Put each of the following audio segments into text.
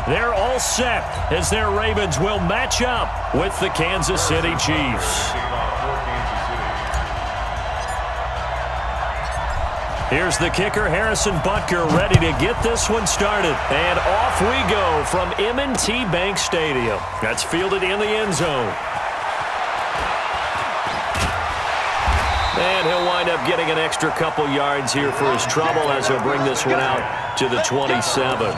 they're all set as their Ravens will match up with the Kansas City Chiefs. Here's the kicker, Harrison Butker, ready to get this one started. And off we go from M&T Bank Stadium. That's fielded in the end zone. And he'll wind up getting an extra couple yards here for his trouble as he'll bring this one out to the 27.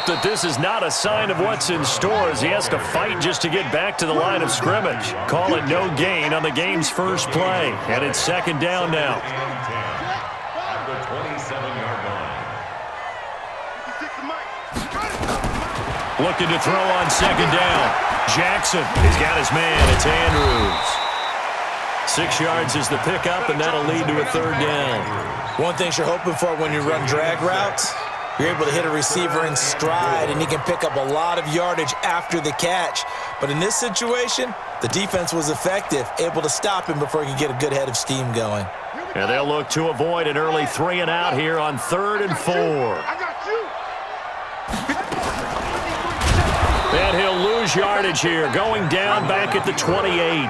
That this is not a sign of what's in store as he has to fight just to get back to the line of scrimmage. Call it no gain on the game's first play, and it's second down now. At the 27-yard line. Looking to throw on second down. Jackson, he's got his man. It's Andrews. 6 yards is the pickup, and that'll lead to a third down. One thing you're hoping for when you run drag routes, you're able to hit a receiver in stride, and he can pick up a lot of yardage after the catch. But in this situation, the defense was effective, able to stop him before he could get a good head of steam going. And they'll look to avoid an early 3 and out here on 3rd and 4. And he'll lose yardage here, going down back at the 28.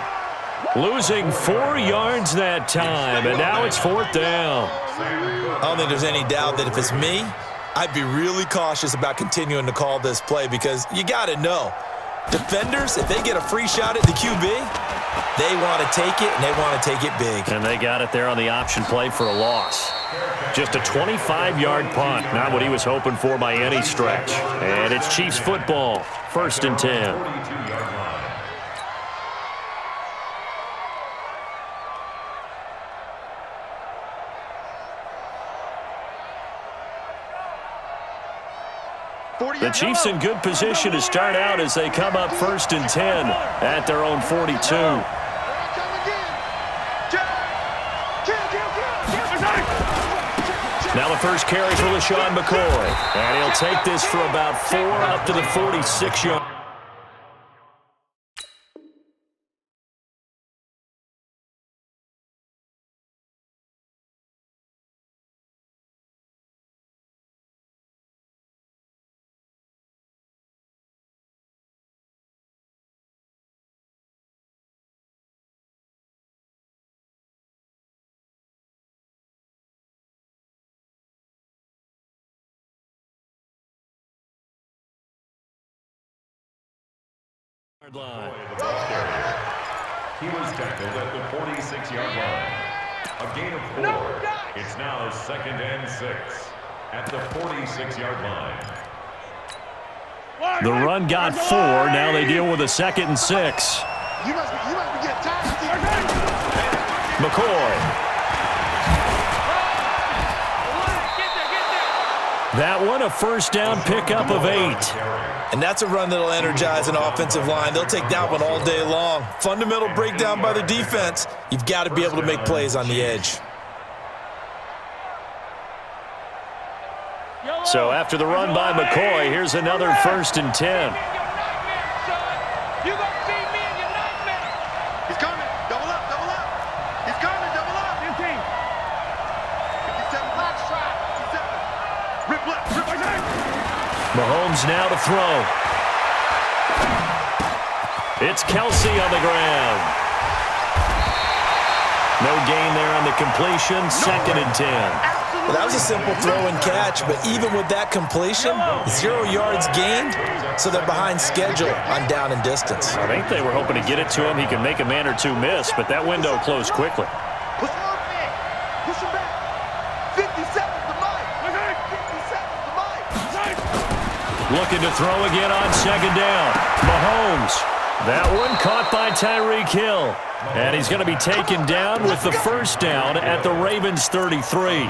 Losing 4 yards that time, and now it's 4th down. I don't think there's any doubt that if it's me, I'd be really cautious about continuing to call this play because you got to know, defenders, if they get a free shot at the QB, they want to take it, and they want to take it big. And they got it there on the option play for a loss. Just a 25-yard punt, not what he was hoping for by any stretch. And it's Chiefs football, 1st and 10. The Chiefs in good position to start out as they come up 1st and 10 at their own 42. Now the first carry for LaShawn McCoy. And he'll take this for about 4 up to the 46-yard. Line. He was tackled at the 46-yard line. A gain of 4. It's now 2nd and 6 at the 46-yard line. The run got 4. Now they deal with a 2nd and 6. McCoy. That one a first down pickup of 8. And that's a run that'll energize an offensive line. They'll take that one all day long. Fundamental breakdown by the defense. You've got to be able to make plays on the edge. So after the run by McCoy, here's another 1st and 10. He's coming. Double up, double up. He's coming, double up. 15. 57 black strike. 57. Rip left, rip right. Mahomes now to throw. It's Kelsey on the ground. No gain there on the completion. 2nd and 10. Well, that was a simple throw and catch, but even with that completion, 0 yards gained, so they're behind schedule on down and distance. I think they were hoping to get it to him. He could make a man or two miss, but that window closed quickly. Push him back. 57 to Mike. 57 to Mike. Looking to throw again on 2nd down. Mahomes That one caught by Tyreek Hill. And he's going to be taken down with the first down at the Ravens 33.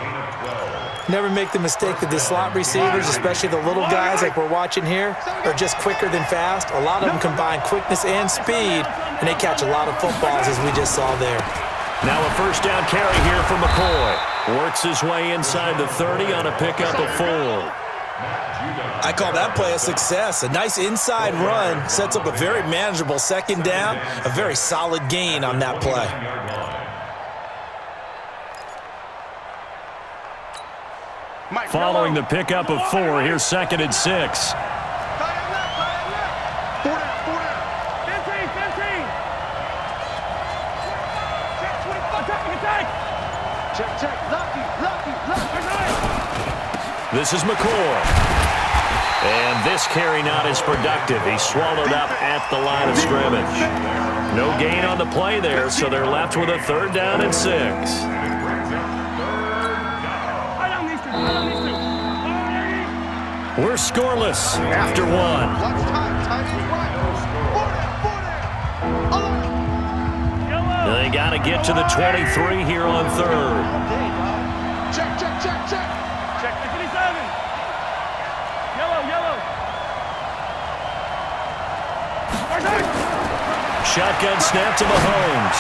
Never make the mistake that the slot receivers, especially the little guys like we're watching here, are just quicker than fast. A lot of them combine quickness and speed, and they catch a lot of footballs, as we just saw there. Now a first down carry here for McCoy. Works his way inside the 30 on a pickup of 4. I call that play a success. A nice inside run sets up a very manageable second down, a very solid gain on that play. Following the pickup of 4, here's 2nd and 6. This is McCoy. And this carry not as productive. He's swallowed up at the line of scrimmage. No gain on the play there, so they're left with a 3rd down and 6. We're scoreless after 1. They got to get to the 23 here on 3rd. Check. Check the 57. Yellow. Shotgun snap to Mahomes.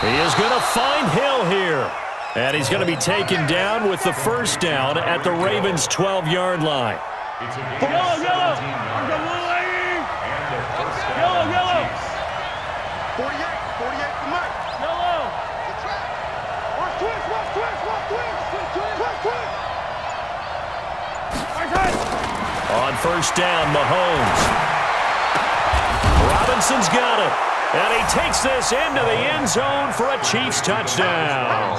He is going to find Hill here. And he's going to be taken down with the first down at the Ravens' 12-yard line. Yellow. 48 for Mike. Yellow. On first down, Mahomes. Robinson's got it. And he takes this into the end zone for a Chiefs touchdown.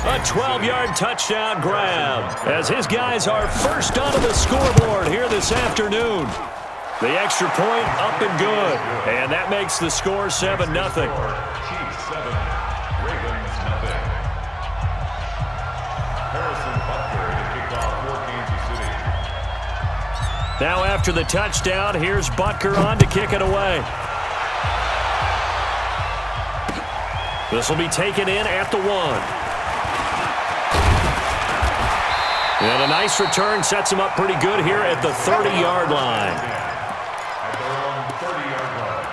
A 12-yard touchdown grab as his guys are first onto the scoreboard here this afternoon. The extra point up and good. And that makes the score 7-0. Chiefs 7, Ravens 0. Harrison Butker to kick off for Kansas City. Now after the touchdown, here's Butker on to kick it away. This will be taken in at the 1. And a nice return sets him up pretty good here at the 30-yard line. At their own 30-yard line.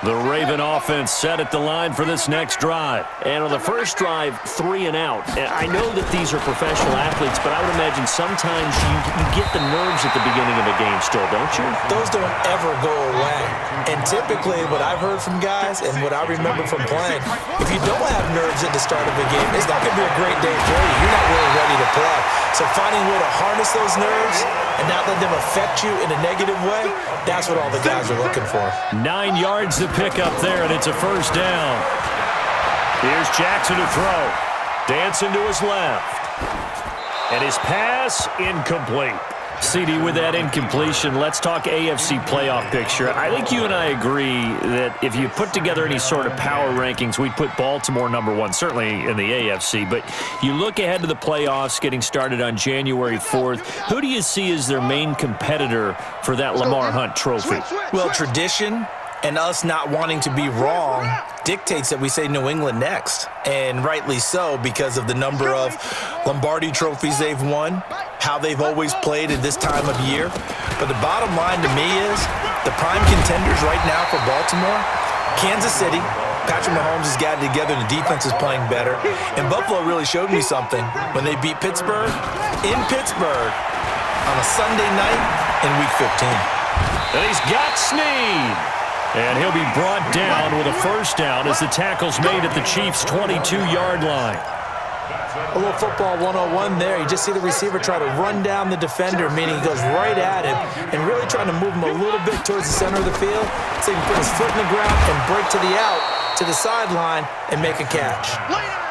The Raven offense set at the line for this next drive. And on the first drive, 3 and out. And I know that these are professional athletes, but I would imagine sometimes you get the nerves at the beginning of a game still, don't you? Those don't ever go away. And typically what I've heard from guys and what I remember from playing, if you don't have nerves at the start of a game, it's not going to be a great day for you. You're not really ready to play. So finding a way to harness those nerves and not let them affect you in a negative way, that's what all the guys are looking for. 9 yards to pick up there, and it's a first down. Here's Jackson to throw. Dancing to his left. And his pass incomplete. CD, with that incompletion, let's talk AFC playoff picture. I think you and I agree that if you put together any sort of power rankings, we'd put Baltimore #1, certainly in the AFC. But you look ahead to the playoffs getting started on January 4th. Who do you see as their main competitor for that Lamar Hunt trophy? Well, tradition and us not wanting to be wrong dictates that we say New England next. And rightly so, because of the number of Lombardi trophies they've won, how they've always played at this time of year. But the bottom line to me is the prime contenders right now for Baltimore, Kansas City. Patrick Mahomes has got it together. The defense is playing better. And Buffalo really showed me something when they beat Pittsburgh in Pittsburgh on a Sunday night in Week 15. And he's got Snead. And he'll be brought down with a first down as the tackle's made at the Chiefs' 22-yard line. A little football 101 there. You just see the receiver try to run down the defender, meaning he goes right at him and really trying to move him a little bit towards the center of the field so he can put his foot in the ground and break to the out, to the sideline, and make a catch.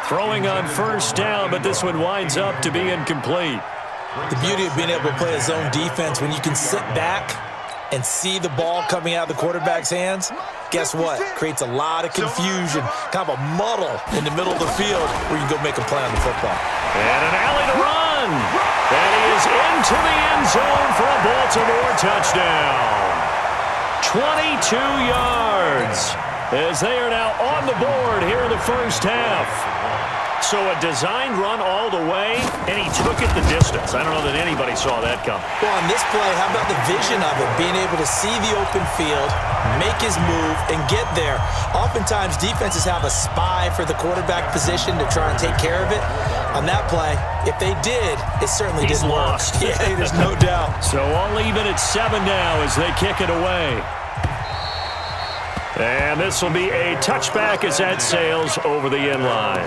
Throwing on first down, but this one winds up to be incomplete. The beauty of being able to play a zone defense when you can sit back and see the ball coming out of the quarterback's hands, guess what? Creates a lot of confusion, kind of a muddle in the middle of the field where you go make a play on the football. And an alley to run. again. And he is into the end zone for a Baltimore touchdown. 22 yards as they are now on the board here in the first half. So a designed run all the way, and he took it the distance. I don't know that anybody saw that come. Well, on this play, how about the vision of it? Being able to see the open field, make his move, and get there. Oftentimes, defenses have a spy for the quarterback position to try and take care of it. On that play, if they did, it certainly didn't work. Lost. Yeah, there's no doubt. So all even at 7 now as they kick it away. And this will be a touchback as that sails over the end line.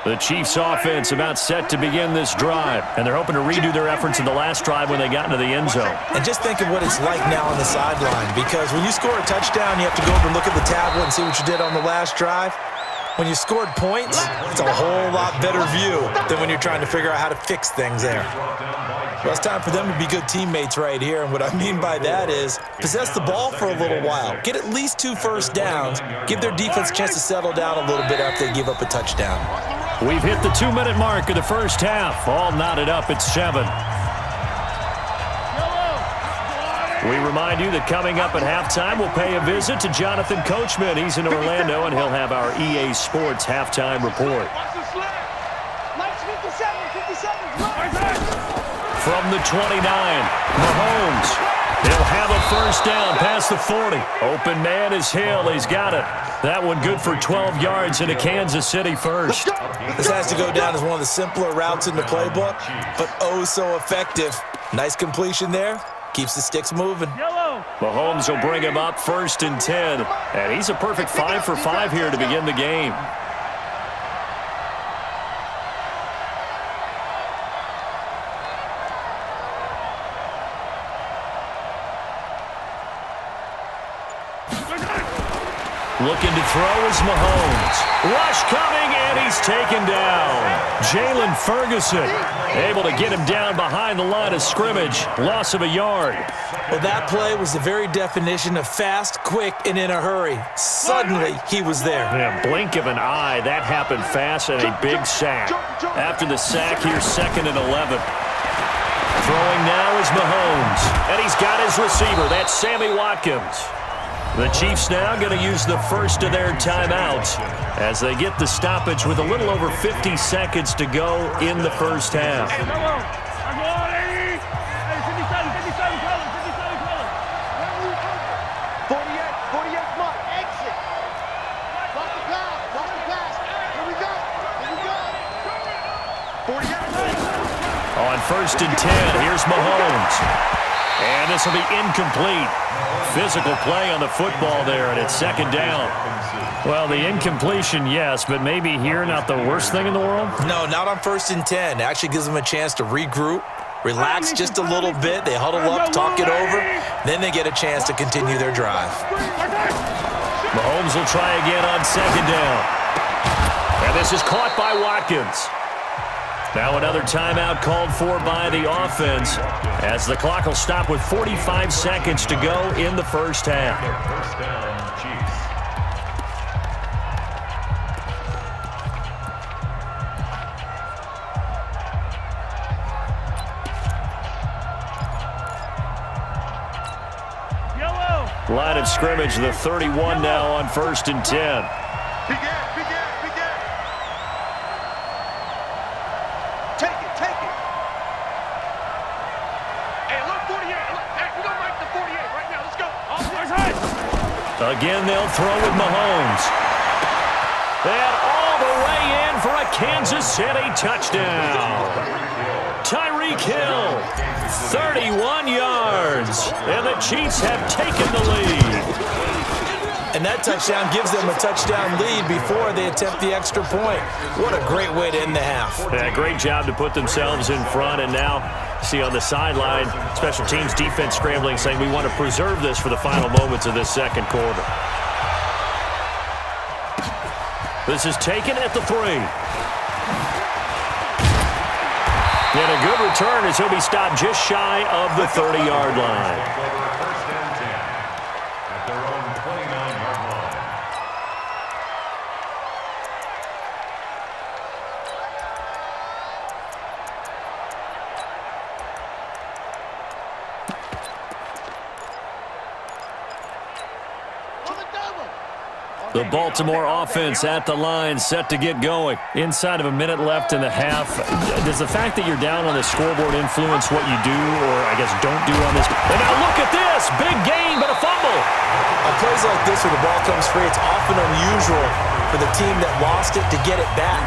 The Chiefs offense about set to begin this drive, and they're hoping to redo their efforts in the last drive when they got into the end zone. And just think of what it's like now on the sideline, because when you score a touchdown, you have to go over and look at the tablet and see what you did on the last drive. When you scored points, it's a whole lot better view than when you're trying to figure out how to fix things there. Well, it's time for them to be good teammates right here, and what I mean by that is possess the ball for a little while, get at least 2 first downs, give their defense a chance to settle down a little bit after they give up a touchdown. We've hit the 2-minute mark of the first half. All knotted up at 7. We remind you that coming up at halftime, we'll pay a visit to Jonathan Coachman. He's in Orlando, and he'll have our EA Sports halftime report. From the 29, Mahomes. He'll have a first down past the 40. Open man is Hill. He's got it. That one good for 12 yards into Kansas City first. This has to go down as one of the simpler routes in the playbook, but oh so effective. Nice completion there. Keeps the sticks moving. Mahomes will bring him up 1st and 10. And he's a perfect 5 for 5 here to begin the game. Looking to throw is Mahomes. Rush coming, and he's taken down. Jalen Ferguson able to get him down behind the line of scrimmage. Loss of a yard. Well, that play was the very definition of fast, quick, and in a hurry. Suddenly, he was there. Yeah, blink of an eye. That happened fast and a big sack. After the sack, here's 2nd and 11. Throwing now is Mahomes. And he's got his receiver. That's Sammy Watkins. The Chiefs now going to use the first of their timeouts as they get the stoppage with a little over 50 seconds to go in the first half. 48 mark, exit. Watch the pass. Here we go. 48. On 1st and 10, here's Mahomes. And this will be incomplete. Physical play on the football there, and it's 2nd down. Well, the incompletion, yes, but maybe here not the worst thing in the world? No, not on 1st and 10. It actually gives them a chance to regroup, relax just a little bit. They huddle up, talk it over. Then they get a chance to continue their drive. Mahomes will try again on 2nd down. And this is caught by Watkins. Now another timeout called for by the offense as the clock will stop with 45 seconds to go in the first half. First down, Chiefs. Line of scrimmage, the 31 now on 1st and 10. Take it. Hey, look, 48. We don't like the 48 right now. Let's go. Again, they'll throw with Mahomes. And all the way in for a Kansas City touchdown. Tyreek Hill, 31 yards. And the Chiefs have taken the lead. And that touchdown gives them a touchdown lead before they attempt the extra point. What a great way to end the half. Yeah, great job to put themselves in front. And now, see on the sideline, special teams defense scrambling, saying we want to preserve this for the final moments of this second quarter. This is taken at the 3. And a good return as he'll be stopped just shy of the 30-yard line. The Baltimore offense at the line, set to get going. Inside of a minute left in the half. Does the fact that you're down on the scoreboard influence what you do, or I guess don't do on this? And now look at this. Big gain, but a fumble. On plays like this where the ball comes free, it's often unusual for the team that lost it to get it back.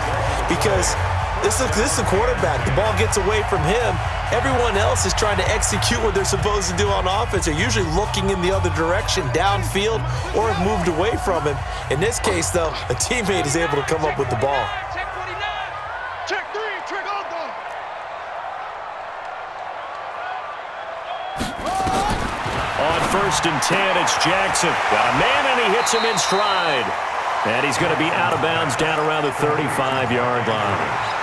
Because this is a quarterback. The ball gets away from him. Everyone else is trying to execute what they're supposed to do on offense. They're usually looking in the other direction, downfield, or have moved away from him. In this case, though, a teammate is able to come up with the ball. Check 49. Check 3. Check all done. On 1st and 10, it's Jackson. Got a man, and he hits him in stride. And he's going to be out of bounds down around the 35-yard line.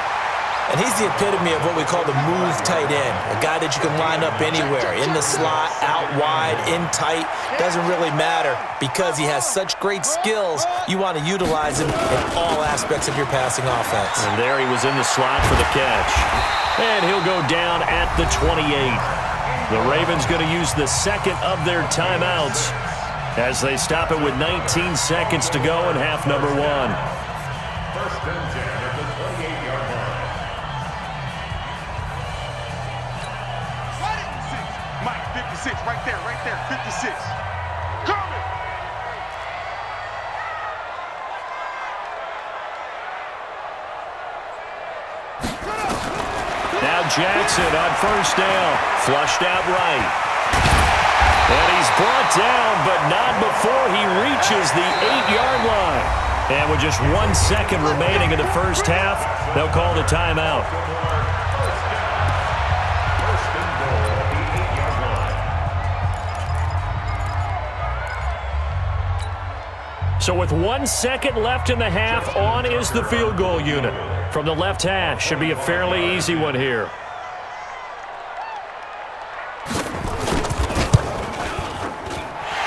And he's the epitome of what we call the move tight end, a guy that you can line up anywhere, in the slot, out wide, in tight, doesn't really matter because he has such great skills. You want to utilize him in all aspects of your passing offense. And there he was in the slot for the catch. And he'll go down at the 28. The Ravens going to use the second of their timeouts as they stop it with 19 seconds to go in half number 1. First and 10 at the 28-yard line. Mike, 56, right there, 56. Coming! Now Jackson on 1st down, flushed out right. And he's brought down, but not before he reaches the 8-yard line. And with just 1 second remaining in the first half, they'll call the timeout. So with 1 second left in the half, on is the field goal unit. From the left hash, should be a fairly easy one here.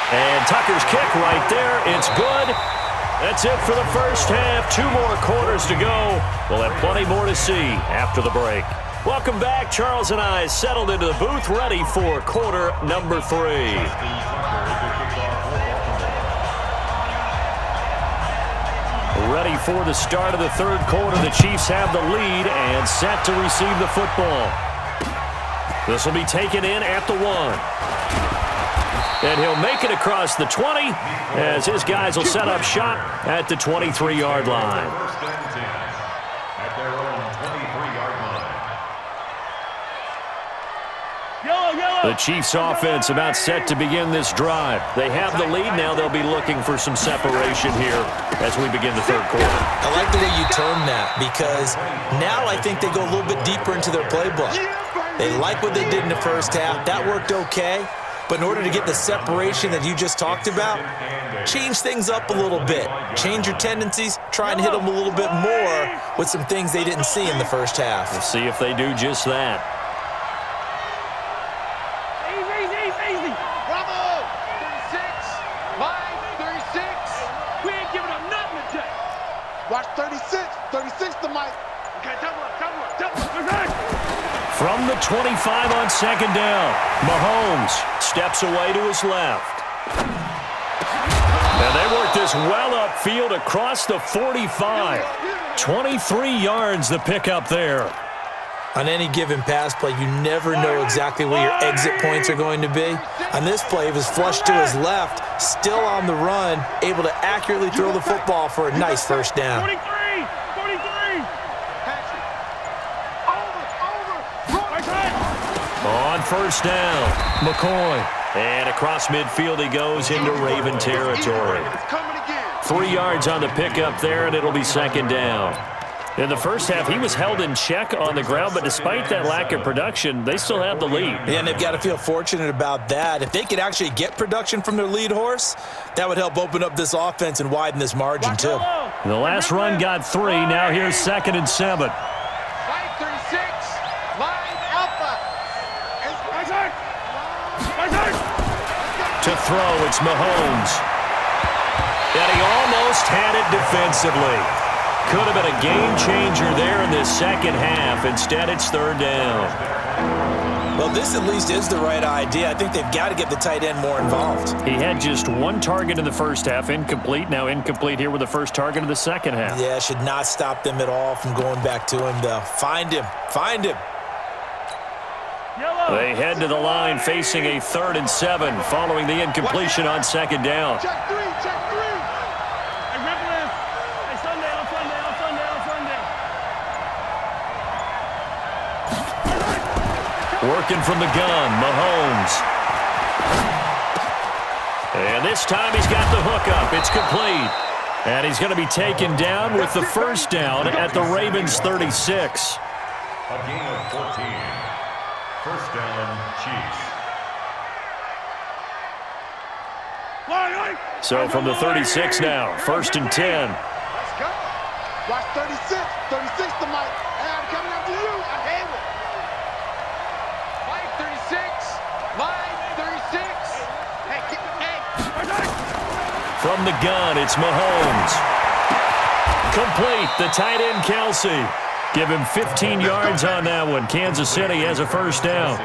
And Tucker's kick right there, it's good. That's it for the first half. 2 more quarters to go. We'll have plenty more to see after the break. Welcome back. Charles and I settled into the booth, ready for quarter number 3. Ready for the start of the third quarter. The Chiefs have the lead and set to receive the football. This will be taken in at the 1. And he'll make it across the 20 as his guys will set up shop at the 23-yard line. First and 10 at their own 23-yard line. The Chiefs offense about set to begin this drive. They have the lead. Now they'll be looking for some separation here as we begin the third quarter. I like the way you term that because now I think they go a little bit deeper into their playbook. They like what they did in the first half. That worked okay. But in order to get the separation that you just talked about, change things up a little bit. Change your tendencies, try and hit them a little bit more with some things they didn't see in the first half. We'll see if they do just that. Easy. Bravo! 36. Line 36. We ain't giving up nothing today. Watch 36. 36 to Mike. Okay, double up. From the 25 on 2nd down, Mahomes steps away to his left. And they work this well upfield across the 45. 23 yards the pickup there. On any given pass play, you never know exactly where your exit points are going to be. On this play, it was flushed to his left, still on the run, able to accurately throw the football for a nice first down. 43. On 1st down, McCoy. And across midfield he goes into Raven territory. 3 yards on the pickup there, and it'll be 2nd down. In the first half, he was held in check on the ground, but despite that lack of production, they still have the lead. Yeah, and they've got to feel fortunate about that. If they could actually get production from their lead horse, that would help open up this offense and widen this margin, too. The last run got 3. Now here's 2nd and 7. To throw, it's Mahomes. And he almost had it defensively. Could have been a game changer there in this second half. Instead, it's 3rd down. Well, this at least is the right idea. I think they've got to get the tight end more involved. He had just one target in the first half, incomplete. Now incomplete here with the first target of the second half. Yeah, should not stop them at all from going back to him, though. Find him. Find him. They head to the line facing a 3rd and 7 following the incompletion on second down. Check three, check three. Hey, Ripley. Hey, Sunday, on Sunday, on Sunday, on Sunday. Working from the gun, Mahomes. And this time he's got the hook up. It's complete. And he's going to be taken down with the first down at the Ravens' 36. A gain of 14. First down, Chiefs. So from the 36 now, 1st and 10. Let's go. Watch 36. 36 to Mike. Hey, I'm coming after you. I have it. Mike 36. Mike 36. Hey. From the gun, it's Mahomes. Complete, the tight end, Kelsey. Give him 15 yards on that one. Kansas City has a first down.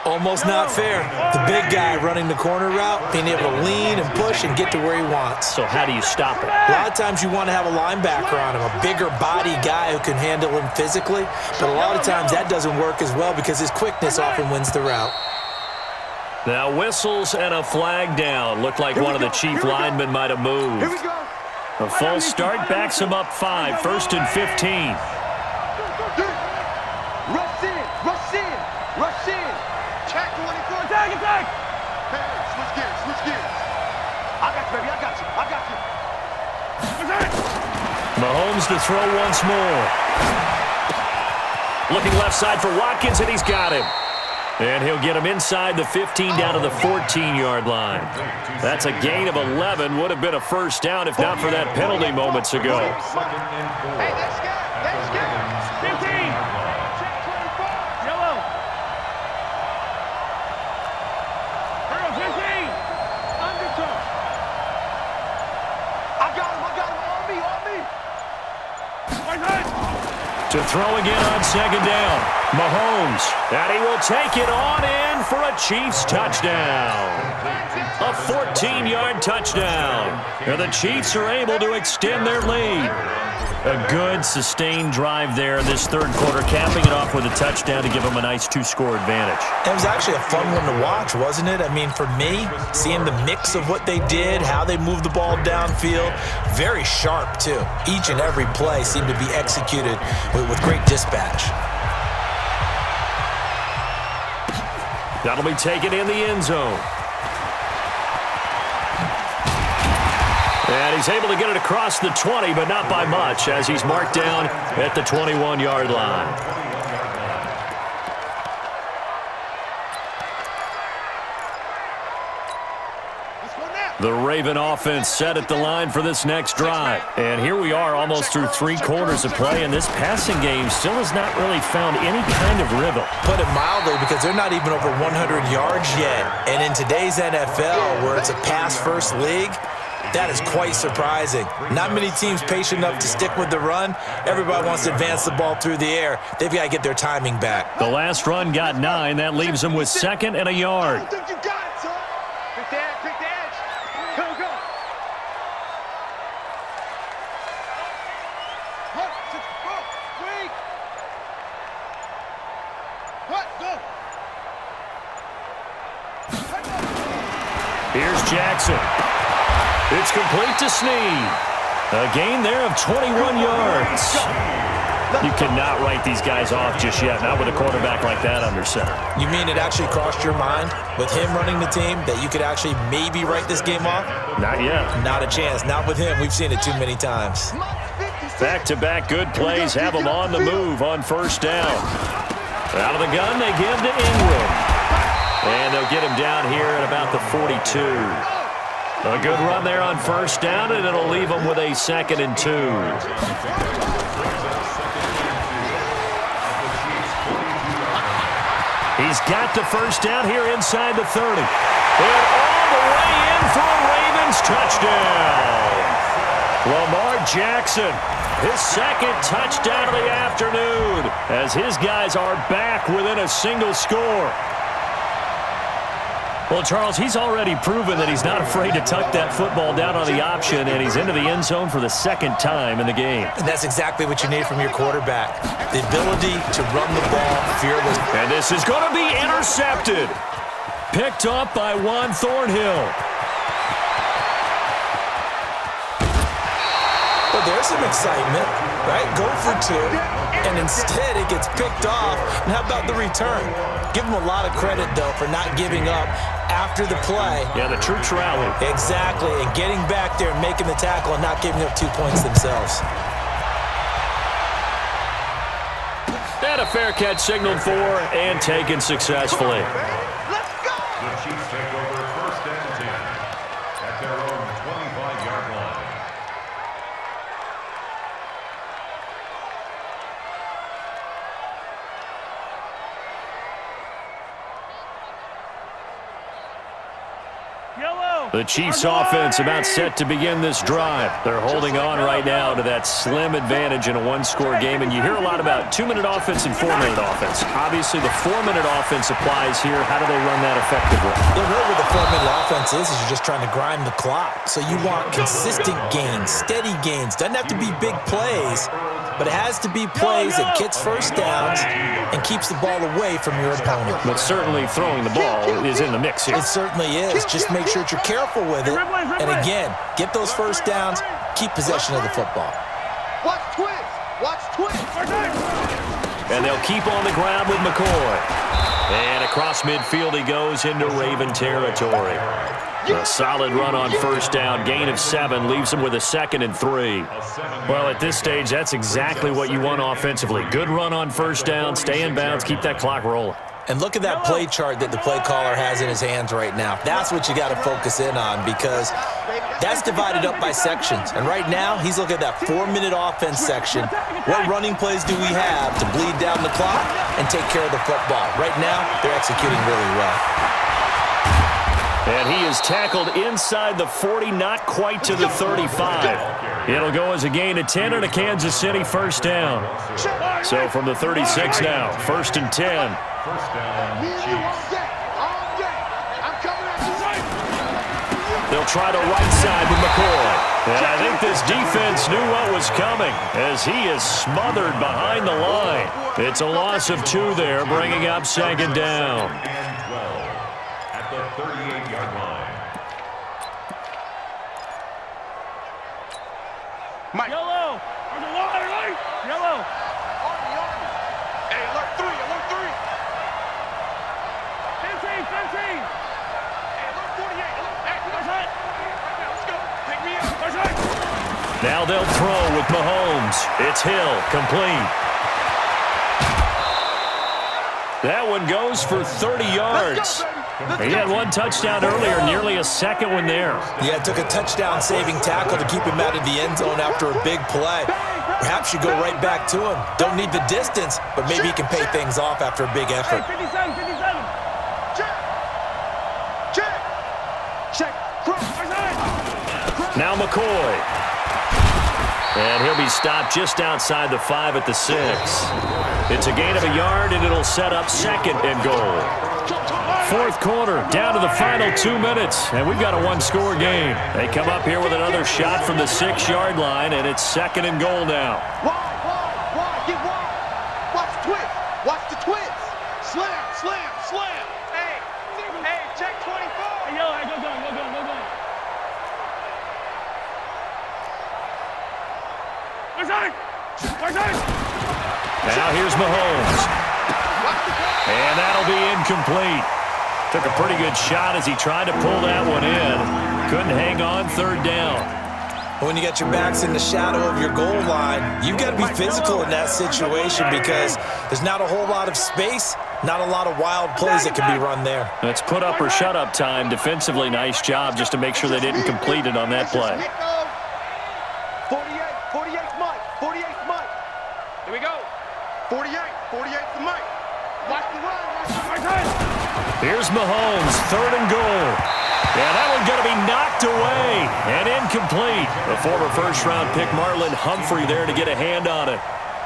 Almost not fair. The big guy running the corner route, being able to lean and push and get to where he wants. So how do you stop it? A lot of times you want to have a linebacker on him, a bigger body guy who can handle him physically. But a lot of times that doesn't work as well because his quickness often wins the route. Now whistles and a flag down. Looked like one of the Chief linemen might have moved. Here we go. A false start backs him up 5, 1st and 15. Rush in, rush in, rush in. Check 24. Attack, attack. Hey, switch gears, switch gears. I got you, baby, I got you, I got you. Mahomes to throw once more. Looking left side for Watkins, and he's got him. And he'll get him inside the 15 down to the 14-yard line. That's a gain of 11. Would have been a first down if not for that penalty moments ago. Hey, that's good. That's good. 15. Check 24. Yellow. Earl, 15. Undertow. I got him. On me, on me. To throw again on second down. Mahomes. And he will take it on in for a Chiefs touchdown. A 14-yard touchdown. And the Chiefs are able to extend their lead. A good, sustained drive there this third quarter, capping it off with a touchdown to give them a nice 2-score advantage. It was actually a fun one to watch, wasn't it? I mean, for me, seeing the mix of what they did, how they moved the ball downfield, very sharp, too. Each and every play seemed to be executed with great dispatch. That'll be taken in the end zone. And he's able to get it across the 20, but not by much, as he's marked down at the 21-yard line. The Raven offense set at the line for this next drive. And here we are almost through 3 quarters of play, and this passing game still has not really found any kind of rhythm. Put it mildly, because they're not even over 100 yards yet. And in today's NFL, where it's a pass-first league, that is quite surprising. Not many teams patient enough to stick with the run. Everybody wants to advance the ball through the air. They've got to get their timing back. The last run got 9. That leaves them with 2nd and a yard. I think you got it, son. Quick the edge, quick the edge. Go, go. What? Wait. What? Go. Here's Jackson. It's complete to Snead. A gain there of 21 yards. You cannot write these guys off just yet, not with a quarterback like that under center. You mean it actually crossed your mind with him running the team that you could actually maybe write this game off? Not yet. Not a chance. Not with him. We've seen it too many times. Back-to-back good plays have them on the move on first down. Out of the gun, they give to Ingram. And they'll get him down here at about the 42. A good run there on first down, and it'll leave them with a 2nd and 2. He's got the first down here inside the 30. And all the way in for a Ravens touchdown. Lamar Jackson, his second touchdown of the afternoon, as his guys are back within a single score. Well, Charles, he's already proven that he's not afraid to tuck that football down on the option, and he's into the end zone for the second time in the game. And that's exactly what you need from your quarterback, the ability to run the ball fearless. And this is going to be intercepted. Picked up by Juan Thornhill. Well, there's some excitement, right? Go for two, and instead it gets picked off. And how about the return? Give him a lot of credit, though, for not giving up after the play. Yeah, the troops rally. Exactly, and getting back there and making the tackle and not giving up 2 points themselves. And a fair catch signaled for and taken successfully. The Chiefs take over first and 10 at their own 25-yard line. The Chiefs offense about set to begin this drive. They're holding on right now to that slim advantage in a one-score game, and you hear a lot about 2-minute offense and 4-minute offense. Obviously, the 4-minute offense applies here. How do they run that effectively? Yeah, really what the 4-minute offense is you're just trying to grind the clock. So you want consistent gains, steady gains. Doesn't have to be big plays, but it has to be plays that gets first downs and keeps the ball away from your opponent. But certainly throwing the ball is in the mix here. It certainly is. Just make sure that you're careful with it. And again, get those first downs, keep possession of the football. Watch twins. Watch twins. And they'll keep on the ground with McCoy. And across midfield he goes into Raven territory. A solid run on first down, gain of 7, leaves him with a 2nd and 3. Well, at this stage, that's exactly what you want offensively. Good run on first down, stay in bounds, keep that clock rolling. And look at that play chart that the play caller has in his hands right now. That's what you got to focus in on because that's divided up by sections. And right now, he's looking at that 4-minute offense section. What running plays do we have to bleed down the clock and take care of the football? Right now, they're executing really well. And he is tackled inside the 40, not quite to the 35. It'll go as a gain of 10 and a Kansas City first down. So from the 36 now, 1st and 10. First down, Chiefs. They'll try to right side with McCoy. And I think this defense knew what was coming as he is smothered behind the line. It's a loss of 2 there, bringing up 2nd down. And 12 at the 38-yard line. Mike. Yellow. On the line, right? Yellow. Hey, alert 3, alert 3. 15. Hey, alert 48. Hey, what's that? Let's go. Pick me up. What's that? Now they'll throw with Mahomes. It's Hill, complete. That one goes for 30 yards. He had 1 touchdown earlier, nearly a 2nd one there. Yeah, it took a touchdown-saving tackle to keep him out of the end zone after a big play. Perhaps you go right back to him. Don't need the distance, but maybe he can pay things off after a big effort. 57. Check. Now McCoy. And he'll be stopped just outside the 5 at the 6. It's a gain of a yard, and it'll set up 2nd and goal. 4th quarter, down to the final 2 minutes, and we've got a 1-score game. They come up here with another shot from the 6-yard line, and it's 2nd and goal now. Wide. Get wide. Watch the twins. Watch the twins. Slam. Hey, check 24. Hey, yo, go. Now here's Mahomes. And that'll be incomplete. Took a pretty good shot as he tried to pull that one in. Couldn't hang on 3rd down. When you got your backs in the shadow of your goal line, you've got to be physical in that situation because there's not a whole lot of space, not a lot of wild plays that can be run there. That's put up or shut up time. Defensively, nice job just to make sure they didn't complete it on that play. 48's Mike. 48's Mike. Here we go. 48's the Mike. Watch the run. Here's Mahomes, 3rd and goal. Yeah, that one's going to be knocked knocked away and incomplete. The former first-round pick Marlon Humphrey there to get a hand on it.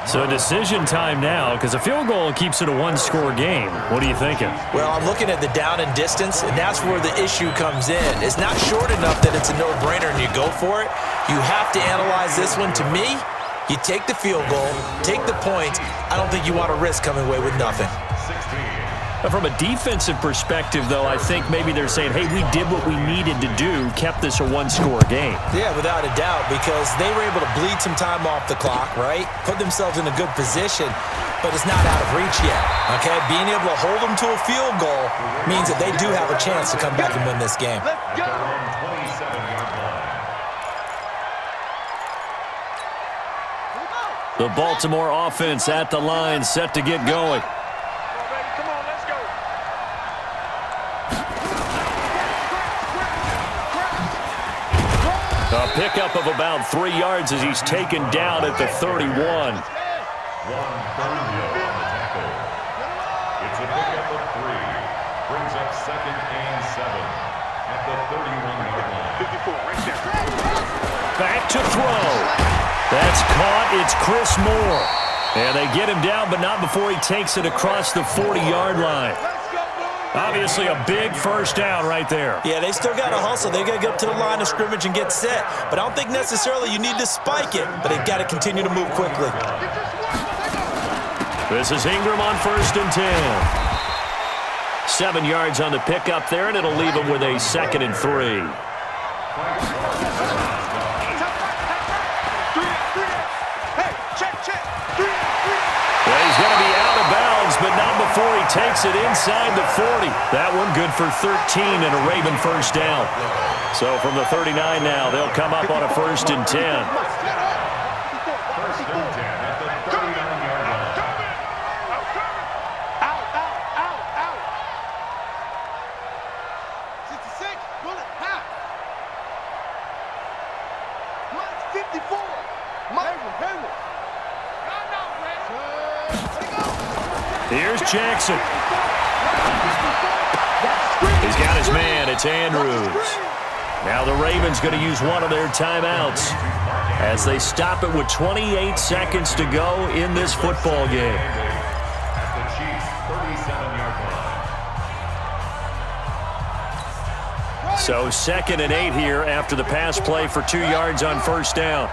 So decision time now, because a field goal keeps it a one-score game. What are you thinking? Well, I'm looking at the down and distance, and that's where the issue comes in. It's not short enough that it's a no-brainer and you go for it. You have to analyze this one. To me, you take the field goal, take the points. I don't think you want to risk coming away with nothing. From a defensive perspective, though, I think maybe they're saying, hey, we did what we needed to do, kept this a one-score game. Yeah, without a doubt, because they were able to bleed some time off the clock, right? Put themselves in a good position, but it's not out of reach yet, okay? Being able to hold them to a field goal means that they do have a chance to come back and win this game. At their own 27-yard line. The Baltimore offense at the line, set to get going. A pickup of about 3 yards as he's taken down at the 31. 1 third on the tackle. It's a pickup of 3. Brings up 2nd and 7 at the 31-yard line. 54, right there. Back to throw. That's caught. It's Chris Moore. And they get him down, but not before he takes it across the 40-yard line. Obviously a big first down right there. Yeah, they still got to hustle. They got to get up to the line of scrimmage and get set. But I don't think necessarily you need to spike it, but they've got to continue to move quickly. This is Ingram on 1st and 10. 7 yards on the pickup there, and it'll leave him with a 2nd and 3. Well, he's going to be out of bounds, but not before he takes it inside the 40. That one good for 13 and a Raven first down. So from the 39 now, they'll come up on a 1st and 10. 1st and 10 at the 39-yard line. Out. 66, bullet, half. 54. Hayward. Here's Jackson. He's got his man. It's Andrews. Now the Ravens going to use one of their timeouts as they stop it with 28 seconds to go in this football game. At the Chiefs' 37-yard line. So 2nd and 8 here after the pass play for 2 yards on first down.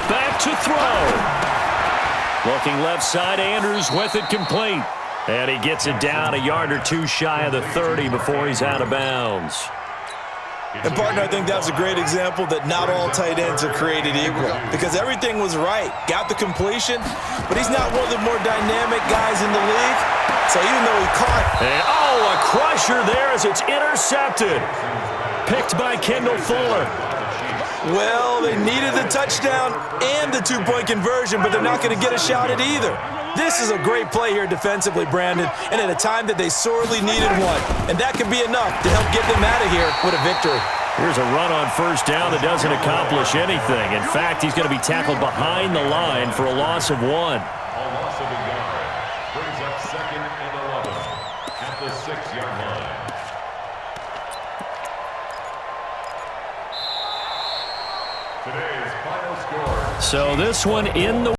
Back to throw. Looking left side, Andrews with it complete. And he gets it down a yard or 2 shy of the 30 before he's out of bounds. And, partner, I think that's a great example that not all tight ends are created equal because everything was right. Got the completion, but he's not one of the more dynamic guys in the league. So even though he caught... And, a crusher there as it's intercepted. Picked by Kendall Fuller. Well, they needed the touchdown and the 2-point conversion, but they're not going to get a shot at either. This is a great play here defensively, Brandon, and at a time that they sorely needed one. And that could be enough to help get them out of here with a victory. Here's a run on first down that doesn't accomplish anything. In fact, he's going to be tackled behind the line for a loss of 1. A loss of a yard. Brings up 2nd and 11 at the 6-yard line. Today's final score. So this one in the